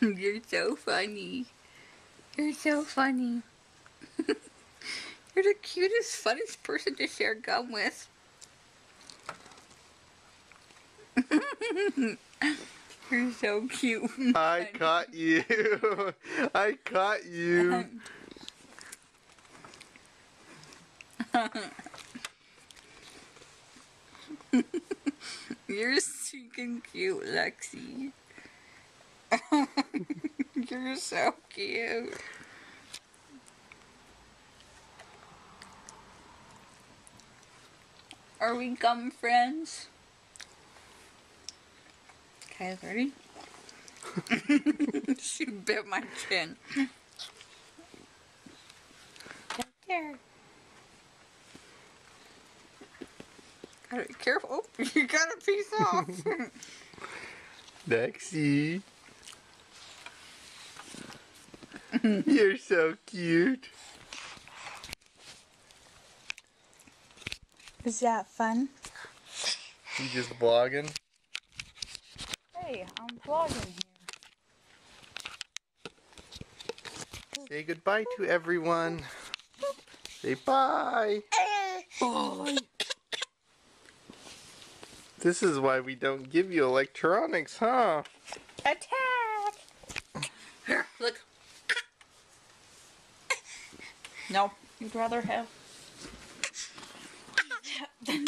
You're so funny. You're so funny. You're the cutest, funniest person to share gum with. You're so cute. I caught you. I caught you. You're stinking cute, Lexi. You're so cute. Are we gum friends? Okay, ready? She bit my chin. Right there. Gotta be careful. Oh, you got a piece off. Lexi. You're so cute. Is that fun? You just vlogging? Hey, I'm vlogging here. Say goodbye to everyone. Say bye. Oh. This is why we don't give you electronics, huh? Attack! Here, look. No, you'd rather have than